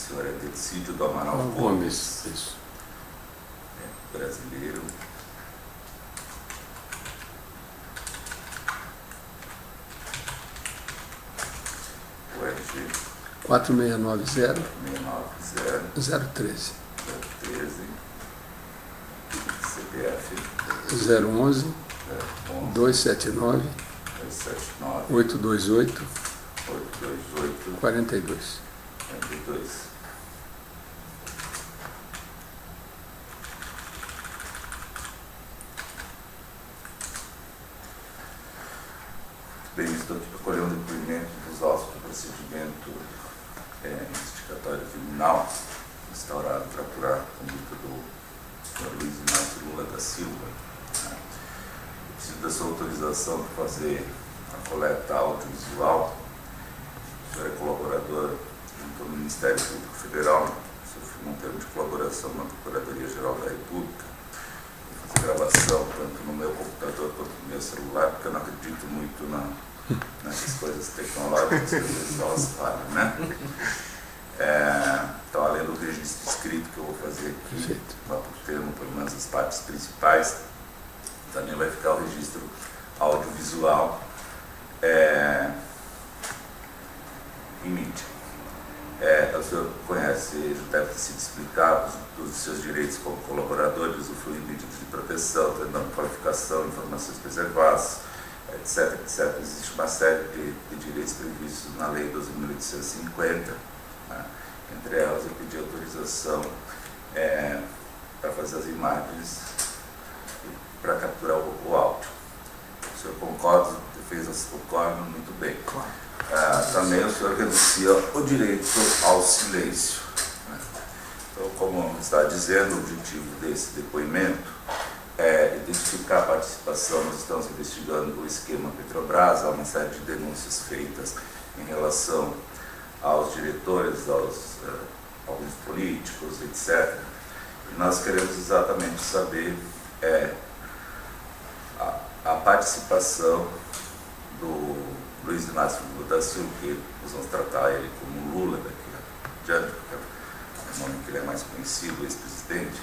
senhor Edicídio do Amaral Gomes. Isso. Brasileiro. O RG 4690 690 013. 013. CPF 011 279 279 828 828 42. 42. Bem, estou aqui para colher um depoimento dos autos do procedimento investigatório criminal instaurado para apurar a conduta do senhor Luiz Inácio Lula da Silva. Eu preciso da sua autorização para fazer a coleta audiovisual. O senhor é colaborador junto ao Ministério Público Federal, o senhor firmou um termo de colaboração na Procuradoria-Geral da República. Vou fazer gravação tanto no meu computador quanto no meu celular, porque eu não acredito muito nessas coisas tecnológicas que às vezes elas falham, né? Então, além do registro escrito que eu vou fazer aqui, lá por termo, pelo menos as partes principais, também vai ficar o registro audiovisual em mídia. O senhor conhece, já deve ter sido explicado os seus direitos como colaborador, usufruir de medidas de proteção, tendo qualificação, informações preservadas, etc, etc. Existe uma série de direitos previstos na Lei 12.850, né? Entre elas eu pedi autorização para fazer as imagens para capturar o áudio. O senhor concorda? Defesas concordam? Muito bem. Também o senhor renuncia o direito ao silêncio, né? Então, como está dizendo, o objetivo desse depoimento é identificar a participação. Nós estamos investigando o esquema Petrobras, há uma série de denúncias feitas em relação aos diretores, alguns políticos, etc. E nós queremos exatamente saber a participação do Luiz Inácio Lula da Silva, que nós vamos tratar ele como Lula daqui adiante, porque é o nome que ele é mais conhecido, ex-presidente.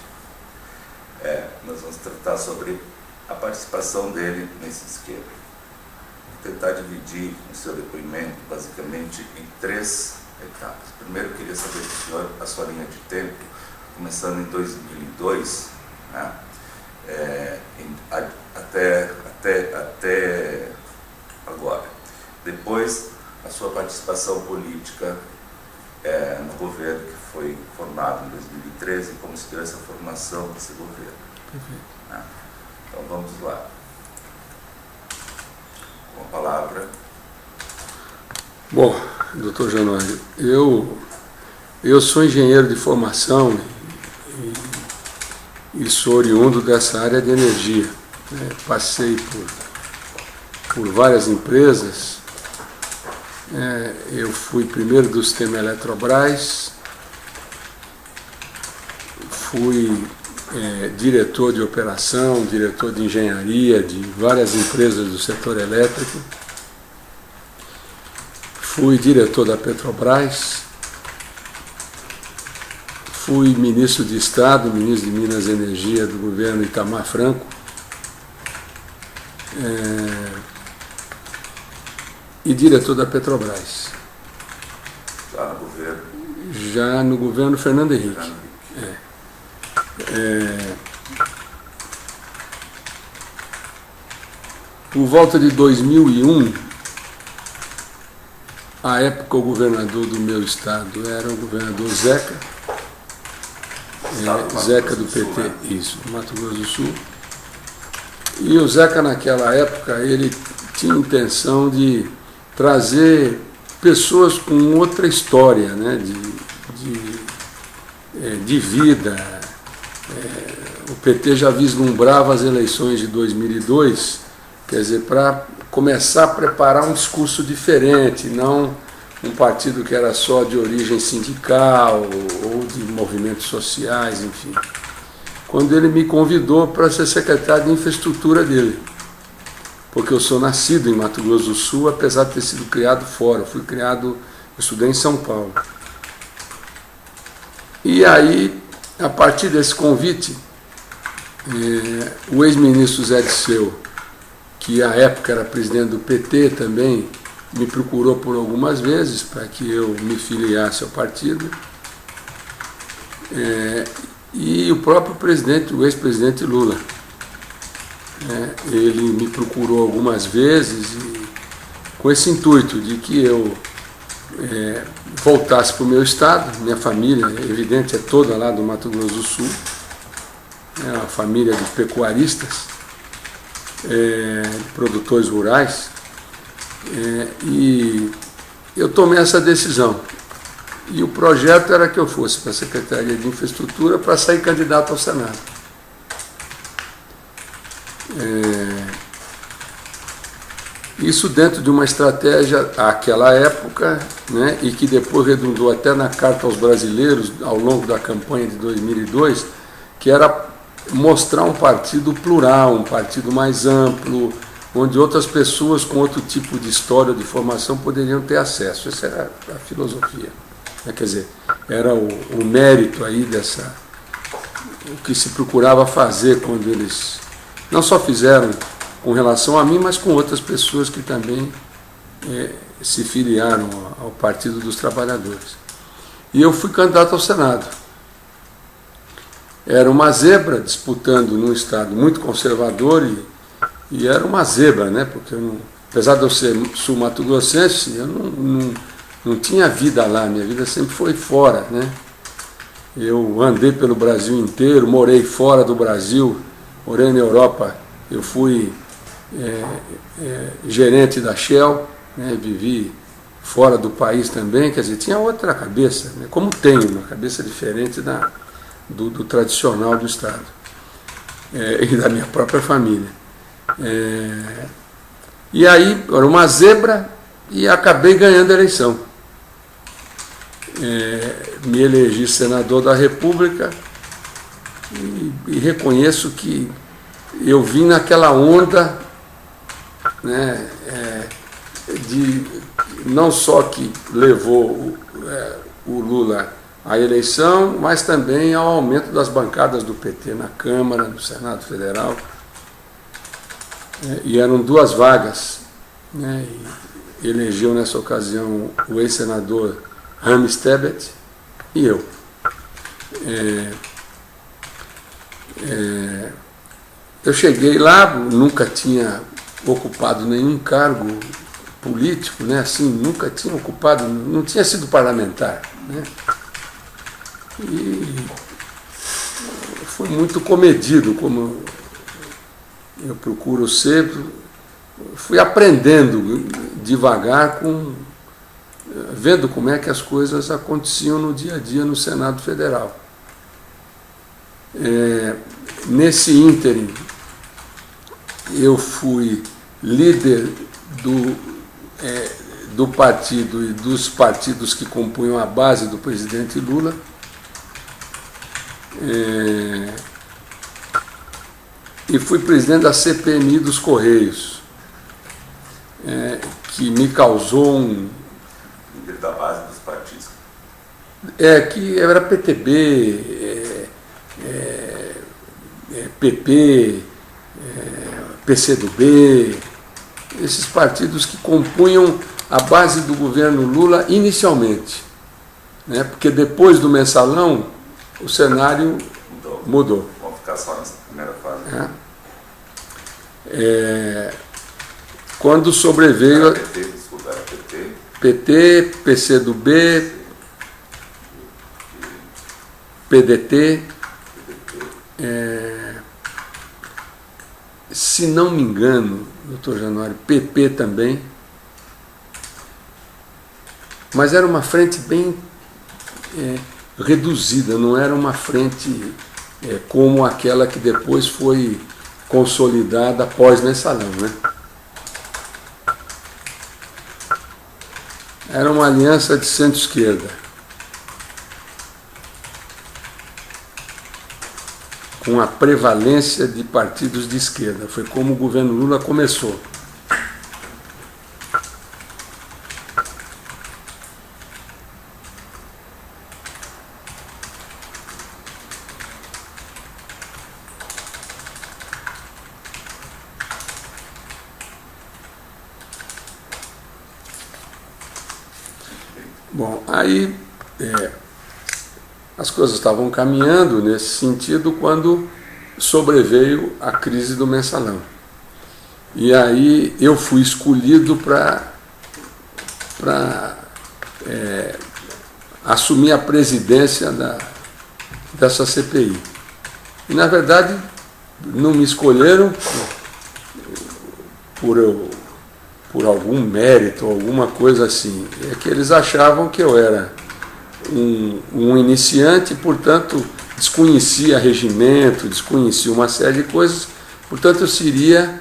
Nós vamos tratar sobre a participação dele nesse esquema. Vou tentar dividir o seu depoimento basicamente em 3 etapas. Primeiro, eu queria saber do senhor a sua linha de tempo, começando em 2002, né? Até agora. Depois, a sua participação política no governo que foi formado em 2013, como se deu essa formação desse governo. Né? Então vamos lá. Com a palavra. Bom, doutor Januário, eu sou engenheiro de formação e sou oriundo dessa área de energia. Passei por várias empresas. Eu fui primeiro do sistema Eletrobras, fui diretor de operação, diretor de engenharia de várias empresas do setor elétrico, fui diretor da Petrobras, fui ministro de Estado, ministro de Minas e Energia do governo Itamar Franco, e diretor da Petrobras. Já no governo Fernando Henrique. Por volta de 2001, à época o governador do meu estado era o governador Zeca, Zeca do PT, isso, Mato Grosso do Sul. E o Zeca naquela época ele tinha intenção de trazer pessoas com outra história, né, de vida. O PT já vislumbrava as eleições de 2002, quer dizer, para começar a preparar um discurso diferente, não um partido que era só de origem sindical ou de movimentos sociais, enfim. Quando ele me convidou para ser secretário de infraestrutura dele, porque eu sou nascido em Mato Grosso do Sul, apesar de ter sido criado fora. Eu estudei em São Paulo. E aí, a partir desse convite, o ex-ministro Zé Disseu, que à época era presidente do PT também, me procurou por algumas vezes para que eu me filiasse ao partido. E o próprio presidente, o ex-presidente Lula, ele me procurou algumas vezes com esse intuito de que eu voltasse para o meu estado. Minha família, evidente, é toda lá do Mato Grosso do Sul, é uma família de pecuaristas, produtores rurais, e eu tomei essa decisão. E o projeto era que eu fosse para a Secretaria de Infraestrutura para sair candidato ao Senado. Isso dentro de uma estratégia àquela época, né, e que depois redundou até na Carta aos Brasileiros, ao longo da campanha de 2002, que era mostrar um partido plural, um partido mais amplo, onde outras pessoas com outro tipo de história, de formação, poderiam ter acesso. Essa era a filosofia. Quer dizer, era o mérito aí o que se procurava fazer quando eles não só fizeram com relação a mim, mas com outras pessoas que também se filiaram ao Partido dos Trabalhadores. E eu fui candidato ao Senado. Era uma zebra disputando num estado muito conservador e era uma zebra, né? Porque apesar de eu ser sul-mato-grossense, eu não tinha vida lá, minha vida sempre foi fora, né? Eu andei pelo Brasil inteiro, morei fora do Brasil, morei na Europa, eu fui gerente da Shell, né? Vivi fora do país também, quer dizer, tinha outra cabeça, né? Como tenho, uma cabeça diferente do tradicional do Estado, e da minha própria família. E aí, era uma zebra e acabei ganhando a eleição. Me elegi senador da República e reconheço que eu vim naquela onda, né, de não só que levou o Lula à eleição, mas também ao aumento das bancadas do PT na Câmara, no Senado Federal. E eram 2 vagas, né, e elegeu nessa ocasião o ex-senador Rames Tebet e eu. Eu cheguei lá, nunca tinha ocupado nenhum cargo político, né, assim, nunca tinha ocupado, não tinha sido parlamentar, né, e fui muito comedido, como eu procuro ser. Fui aprendendo devagar, vendo como é que as coisas aconteciam no dia a dia no Senado Federal. Nesse ínterim, eu fui líder do partido e dos partidos que compunham a base do presidente Lula. E fui presidente da CPMI dos Correios, que me causou líder da base dos partidos. Que era PTB, PP, PCdoB, esses partidos que compunham a base do governo Lula inicialmente, né? Porque depois do mensalão o cenário mudou. Vamos ficar só nessa primeira fase. Quando sobreveio era PT, desculpa, era PT, PCdoB, PDT, se não me engano, doutor Januário, PP também, mas era uma frente bem reduzida, não era uma frente como aquela que depois foi consolidada após mensalão, né? Era uma aliança de centro-esquerda, com a prevalência de partidos de esquerda. Foi como o governo Lula começou. Bom, aí as coisas estavam caminhando nesse sentido quando sobreveio a crise do mensalão. E aí eu fui escolhido para assumir a presidência dessa CPI. E, na verdade, não me escolheram por algum mérito, alguma coisa assim. É que eles achavam que eu era um iniciante, portanto, desconhecia regimento, desconhecia uma série de coisas, portanto, eu seria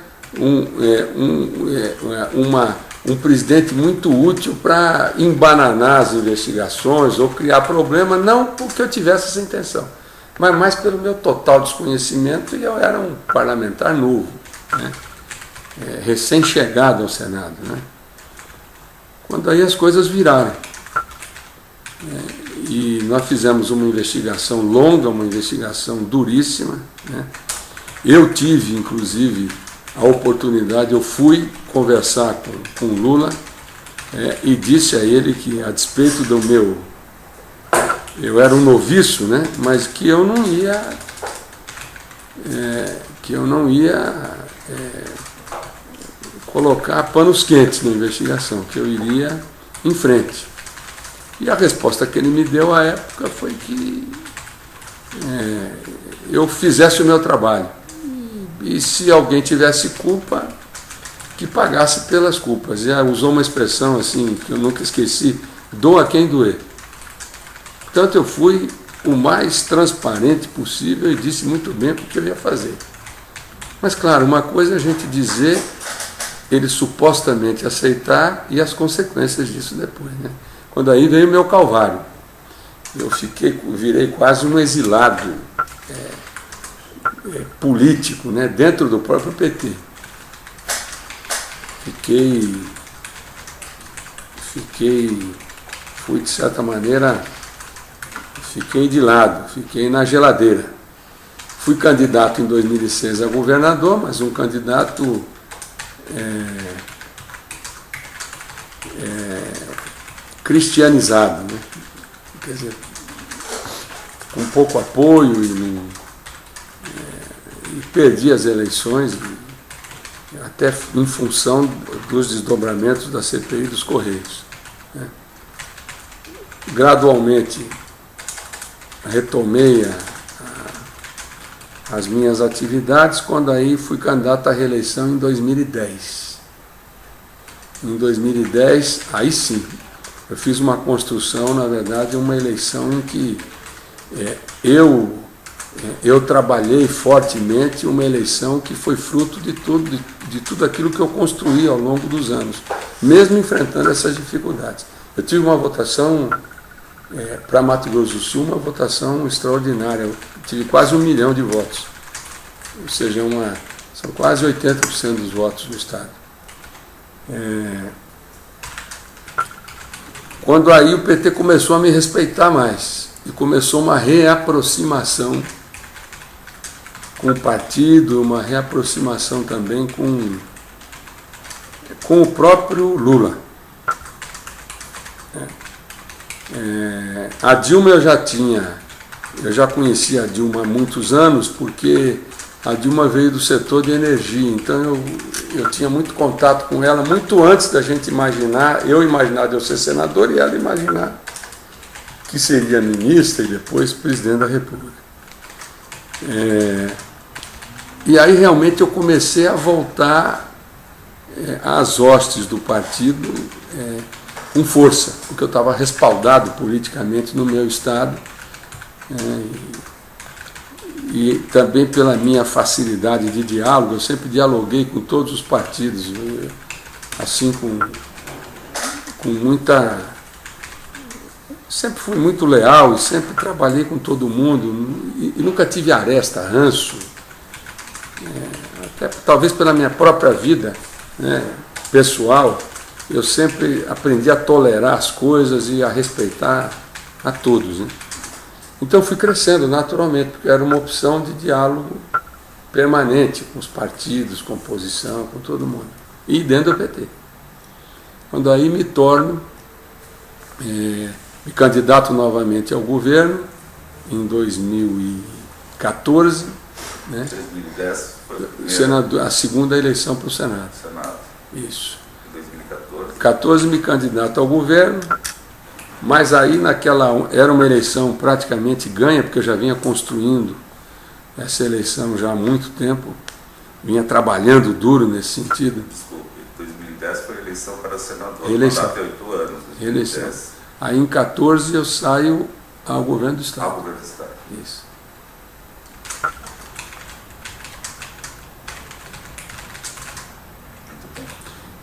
um presidente muito útil para embananar as investigações ou criar problema, não porque eu tivesse essa intenção, mas mais pelo meu total desconhecimento, e eu era um parlamentar novo, né? Recém-chegado ao Senado, né? Quando aí as coisas viraram. E nós fizemos uma investigação longa, uma investigação duríssima, né? Eu tive, inclusive, a oportunidade, eu fui conversar com o Lula e disse a ele que, a despeito do meu... Eu era um noviço, né? Mas que eu não ia colocar panos quentes na investigação, que eu iria em frente. E a resposta que ele me deu à época foi que eu fizesse o meu trabalho. E se alguém tivesse culpa, que pagasse pelas culpas. E usou uma expressão assim, que eu nunca esqueci: doa quem doer. Portanto, eu fui o mais transparente possível e disse muito bem o que eu ia fazer. Mas, claro, uma coisa é a gente dizer, ele supostamente aceitar, e as consequências disso depois, né? Quando aí veio o meu calvário. Eu virei quase um exilado político, né, dentro do próprio PT. Fui de certa maneira, fiquei de lado, fiquei na geladeira. Fui candidato em 2006 a governador, mas um candidato cristianizado, né? Quer dizer, com pouco apoio e perdi as eleições, até em função dos desdobramentos da CPI dos Correios, né? Gradualmente retomei as minhas atividades, quando aí fui candidato à reeleição em 2010. Em 2010, aí sim, eu fiz uma construção, na verdade, uma eleição em que eu trabalhei fortemente, uma eleição que foi fruto de tudo aquilo que eu construí ao longo dos anos, mesmo enfrentando essas dificuldades. Eu tive uma votação, para Mato Grosso do Sul, uma votação extraordinária. Eu tive quase 1 milhão de votos, ou seja, são quase 80% dos votos do Estado. Quando aí o PT começou a me respeitar mais, e começou uma reaproximação com o partido, uma reaproximação também com o próprio Lula. A Dilma eu já conhecia a Dilma há muitos anos, porque a Dilma veio do setor de energia, então eu tinha muito contato com ela, muito antes da gente imaginar, eu imaginar de eu ser senador e ela imaginar que seria ministra e depois presidente da República. E aí realmente eu comecei a voltar às hostes do partido com força, porque eu estava respaldado politicamente no meu estado, e também pela minha facilidade de diálogo. Eu sempre dialoguei com todos os partidos, assim, com muita... Sempre fui muito leal e sempre trabalhei com todo mundo, e nunca tive aresta, ranço, até talvez pela minha própria vida, né, pessoal. Eu sempre aprendi a tolerar as coisas e a respeitar a todos, né? Então fui crescendo naturalmente, porque era uma opção de diálogo permanente com os partidos, com a oposição, com todo mundo, e dentro do PT. Quando aí me torno me candidato novamente ao governo em 2014, né? 2010 foi a segunda eleição para o Senado. Isso. Em 2014? 14 me candidato ao governo, mas aí era uma eleição praticamente ganha, porque eu já vinha construindo essa eleição já há muito tempo, vinha trabalhando duro nesse sentido. Desculpe, 2010 foi eleição para senador, eleição. mandato de 8 anos. 2010. Eleição. Aí em 14 eu saio ao governo do Estado. Ao governo do Estado. Isso.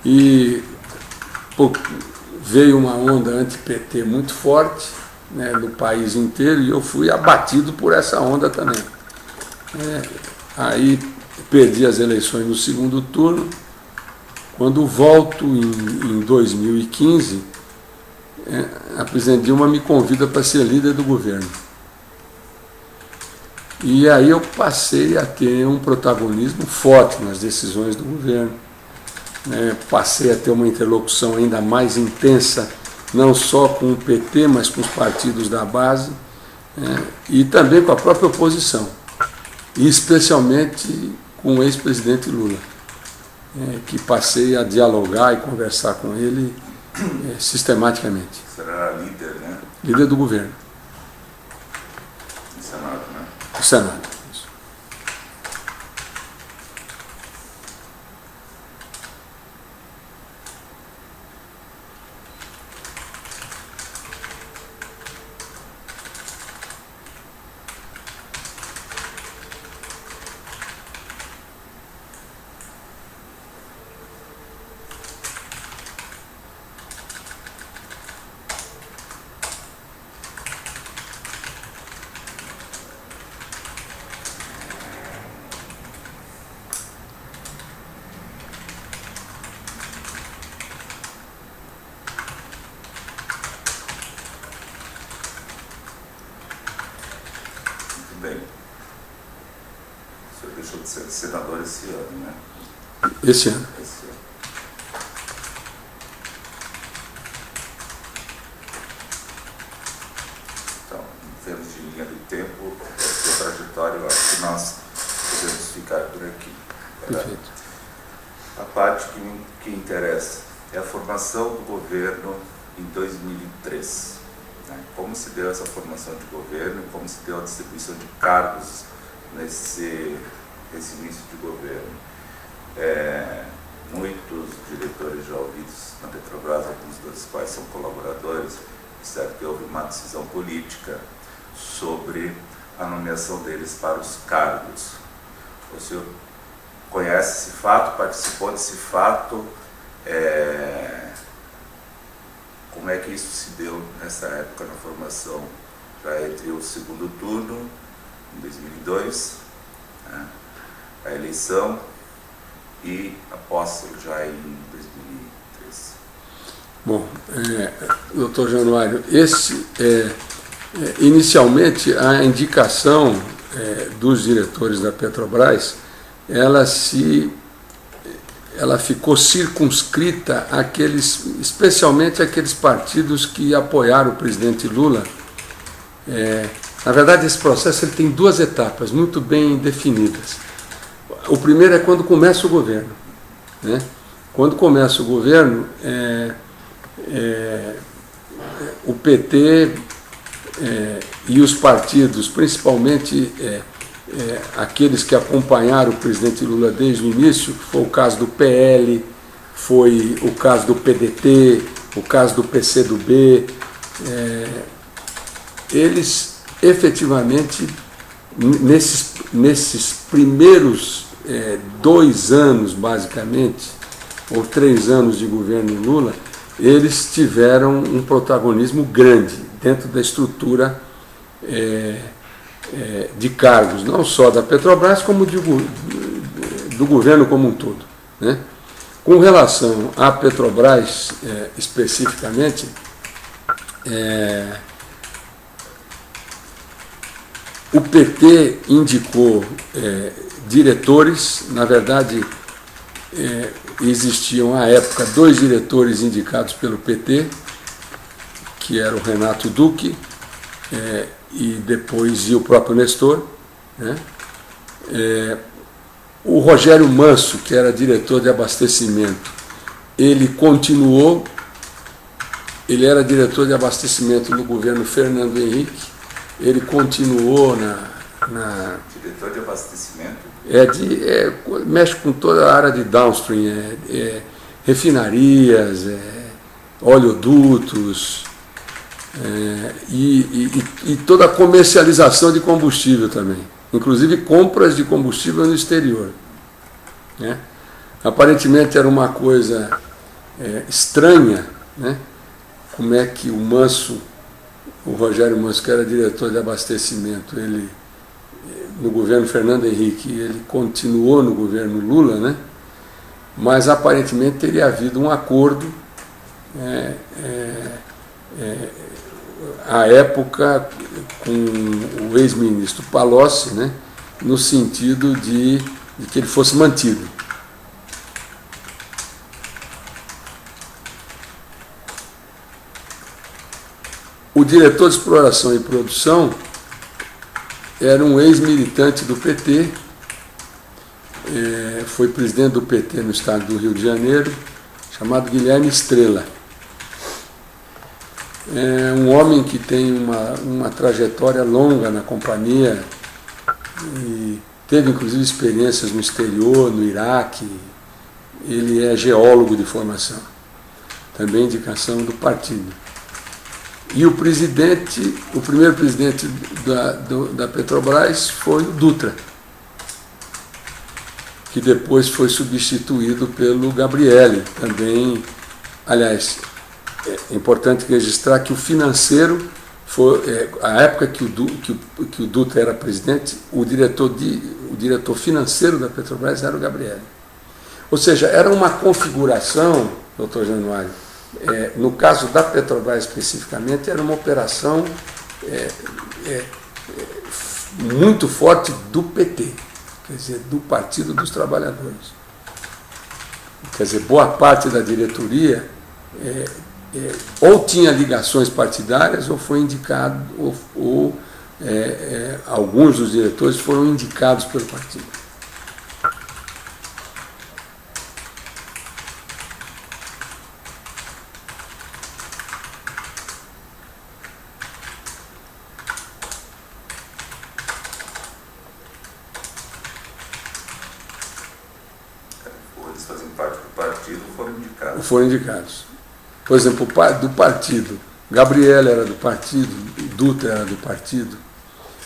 E veio uma onda anti-PT muito forte, né, no país inteiro, e eu fui abatido por essa onda também. Aí perdi as eleições no segundo turno. Quando volto em 2015, a presidente Dilma me convida para ser líder do governo. E aí eu passei a ter um protagonismo forte nas decisões do governo. Passei a ter uma interlocução ainda mais intensa, não só com o PT, mas com os partidos da base, e também com a própria oposição, e especialmente com o ex-presidente Lula, que passei a dialogar e conversar com ele sistematicamente. Você era líder, né? Líder do governo. No Senado, né? Do Senado. Bem, o senhor deixou de ser senador esse ano, né? Esse ano. Esse ano. Então, em termos de linha do tempo, a sua trajetória, eu acho que nós podemos ficar por aqui. Perfeito. A parte que interessa é a formação do governo em 2003. Como se deu essa formação de governo e como se deu a distribuição de cargos nesse início de governo. Muitos diretores já ouvidos na Petrobras, alguns dos quais são colaboradores, disseram que houve uma decisão política sobre a nomeação deles para os cargos. O senhor conhece esse fato, participou desse fato? Como é que isso se deu nessa época na formação, já entre o segundo turno, em 2002, a eleição, e a posse já em 2013? Bom, doutor Januário, inicialmente a indicação dos diretores da Petrobras, ela ficou circunscrita especialmente àqueles partidos que apoiaram o presidente Lula. Na verdade, esse processo ele tem duas etapas muito bem definidas. O primeiro é quando começa o governo, né? Quando começa o governo, o PT e os partidos, principalmente aqueles que acompanharam o presidente Lula desde o início, foi o caso do PL, foi o caso do PDT, o caso do PCdoB, eles efetivamente, nesses primeiros 2 anos, basicamente, ou 3 anos de governo Lula, eles tiveram um protagonismo grande dentro da estrutura de cargos, não só da Petrobras, como do governo como um todo, né? Com relação à Petrobras, especificamente, o PT indicou diretores. Na verdade, existiam à época 2 diretores indicados pelo PT, que era o Renato Duque, e depois o próprio Nestor, né? O Rogério Manso, que era diretor de abastecimento, ele continuou, ele era diretor de abastecimento no governo Fernando Henrique, ele continuou Diretor de abastecimento? Mexe com toda a área de downstream, refinarias, oleodutos, e toda a comercialização de combustível também, inclusive compras de combustível no exterior, né? Aparentemente era uma coisa estranha, né? Como é que o Rogério Manso, que era diretor de abastecimento, ele no governo Fernando Henrique, ele continuou no governo Lula, né? Mas aparentemente teria havido um acordo à época com o ex-ministro Palocci, né? No sentido de que ele fosse mantido. O diretor de exploração e produção era um ex-militante do PT, foi presidente do PT no estado do Rio de Janeiro, chamado Guilherme Estrela. É um homem que tem uma trajetória longa na companhia, e teve inclusive experiências no exterior, no Iraque. Ele é geólogo de formação, também indicação do partido. E o primeiro presidente da Petrobras foi o Dutra, que depois foi substituído pelo Gabrielli, também. Aliás, é importante registrar que o financeiro foi, a época que o Dutra era presidente, o diretor financeiro da Petrobras era o Gabrielli. Ou seja, era uma configuração, doutor Januário, no caso da Petrobras especificamente, era uma operação muito forte do PT, quer dizer, do Partido dos Trabalhadores. Quer dizer, boa parte da diretoria ou tinha ligações partidárias ou foi indicado, ou alguns dos diretores foram indicados pelo partido. Eles fazem parte do partido, foram indicados. Foram indicados. Por exemplo, do partido, Gabriela era do partido, Dutra era do partido,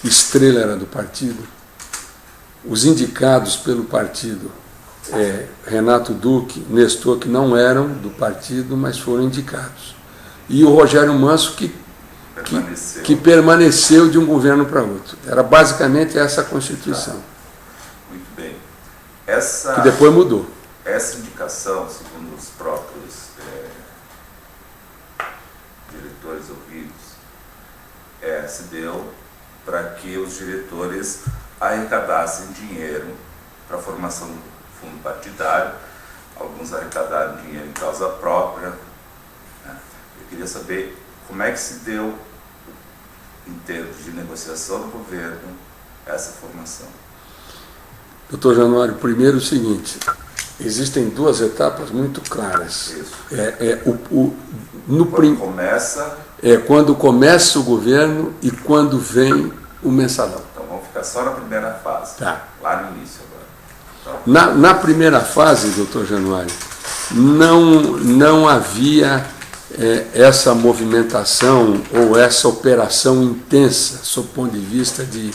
Estrela era do partido. Os indicados pelo partido, Renato Duque, Nestor, que não eram do partido, mas foram indicados. E o Rogério Manso, que permaneceu de um governo para outro. Era basicamente essa a Constituição. Muito bem. Que depois mudou. Essa indicação, segundo os próprios diretores ouvidos, se deu para que os diretores arrecadassem dinheiro para a formação do fundo partidário, alguns arrecadaram dinheiro em causa própria, né? Eu queria saber como é que se deu, em termos de negociação do governo, essa formação. Doutor Januário, primeiro o seguinte, existem duas etapas muito claras. Isso. Quando começa o governo e quando vem o mensalão. Então vamos ficar só na primeira fase, tá. Lá no início agora. Então, na primeira fase, doutor Januário, não havia essa movimentação ou essa operação intensa, sob o ponto de vista de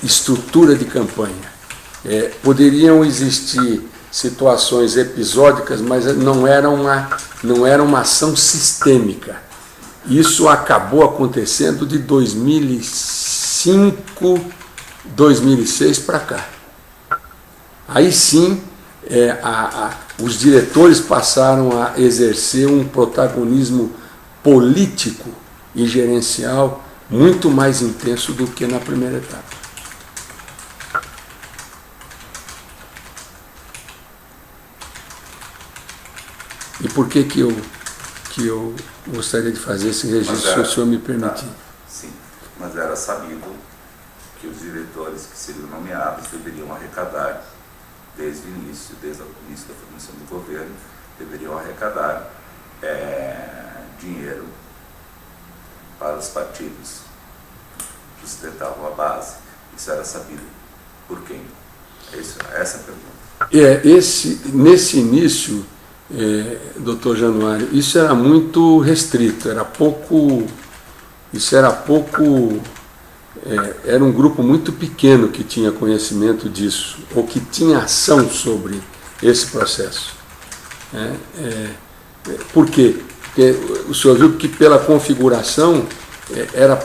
estrutura de campanha. Poderiam existir situações episódicas, mas não era uma ação sistêmica. Isso acabou acontecendo de 2005, 2006 para cá. Aí sim, os diretores passaram a exercer um protagonismo político e gerencial muito mais intenso do que na primeira etapa. E por que que eu gostaria de fazer esse registro, se o senhor me permitir. Sim, mas era sabido que os diretores que seriam nomeados deveriam arrecadar, desde o início da formação do governo, deveriam arrecadar dinheiro para os partidos que sustentavam a base. Isso era sabido por quem? Essa é a pergunta. Nesse início, doutor Januário, isso era muito restrito, era um grupo muito pequeno que tinha conhecimento disso, ou que tinha ação sobre esse processo. Por quê? Porque o senhor viu que pela configuração era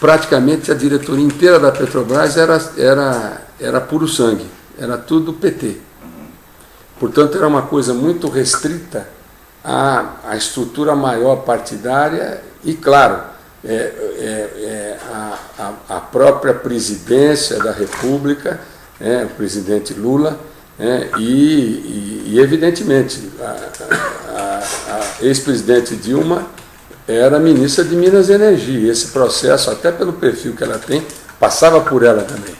praticamente a diretoria inteira da Petrobras era puro sangue, era tudo PT. Portanto, era uma coisa muito restrita à estrutura maior partidária e, claro, a própria presidência da República, o presidente Lula, e evidentemente, a ex-presidente Dilma era ministra de Minas e Energia. Esse processo, até pelo perfil que ela tem, passava por ela também.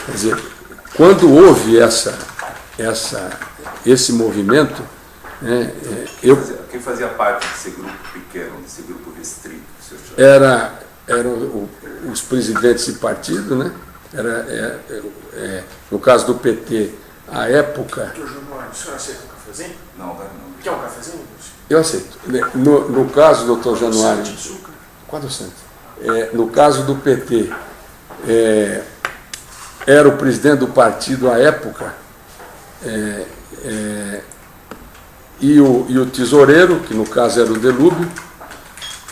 Quer dizer, quando houve esse movimento, Quem fazia parte desse grupo pequeno, desse grupo restrito? Eram os presidentes de partido, né? No caso do PT, à época... Doutor Januário, o senhor aceita um cafezinho? Não, não. Quer um cafezinho? Eu aceito. No caso, doutor Januário... Quadro Santo. No caso do PT, era o presidente do partido à época, e o tesoureiro, que no caso era o Delúbio,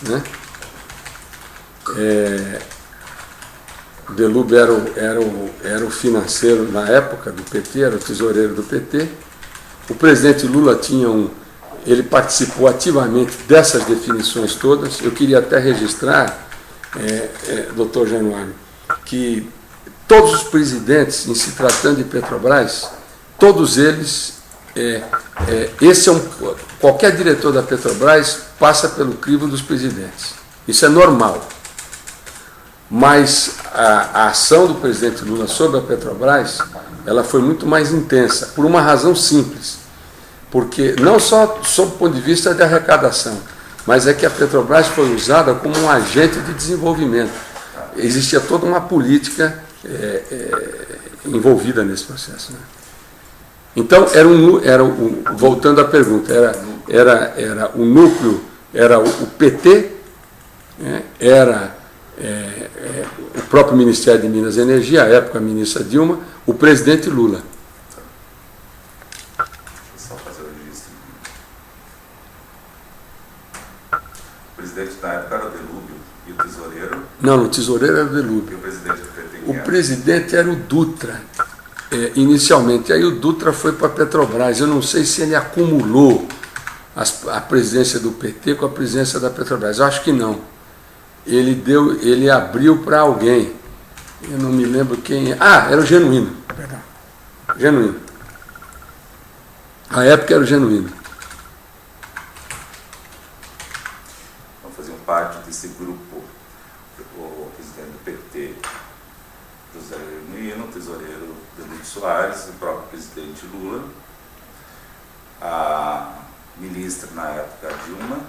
né? O Delúbio era o financeiro na época do PT, era o tesoureiro do PT. O presidente Lula ele participou ativamente dessas definições todas. Eu queria até registrar, doutor Januário, que todos os presidentes, em se tratando de Petrobras, todos eles, qualquer diretor da Petrobras passa pelo crivo dos presidentes. Isso é normal. Mas a ação do presidente Lula sobre a Petrobras, ela foi muito mais intensa, por uma razão simples. Porque não só sob o ponto de vista de arrecadação, mas é que a Petrobras foi usada como um agente de desenvolvimento. Existia toda uma política envolvida nesse processo, né? Então, voltando à pergunta, era o núcleo, era o PT, era o próprio Ministério de Minas e Energia, à época a ministra Dilma, o presidente Lula. Só fazer o registro. O presidente na época era o Delúbio e o tesoureiro? Não, o tesoureiro era o Delúbio. E o presidente do PT? O presidente era o Dutra, inicialmente. Aí o Dutra foi para a Petrobras. Eu não sei se ele acumulou a presidência do PT com a presidência da Petrobras. Eu acho que não. Ele abriu para alguém. Eu não me lembro quem. Era o Genuíno. Perdão. Genuíno. A época era o Genuíno. Então faziam parte desse grupo o presidente do PT, José Genuíno, o tesoureiro Delúbio Soares, o próprio presidente Lula, a ministra na época Dilma,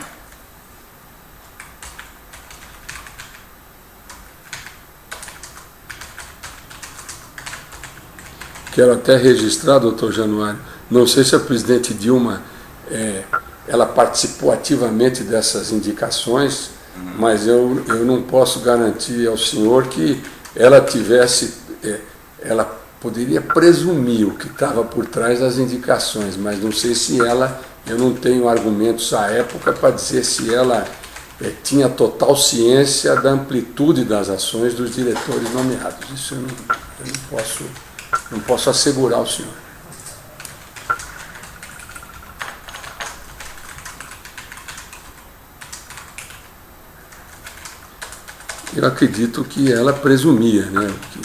Quero até registrar, doutor Januário, não sei se a presidente Dilma ela participou ativamente dessas indicações, mas eu não posso garantir ao senhor que ela ela poderia presumir o que estava por trás das indicações, mas não sei se eu não tenho argumentos à época para dizer se ela tinha total ciência da amplitude das ações dos diretores nomeados. Isso eu não posso assegurar ao senhor. Eu acredito que ela presumia, né, que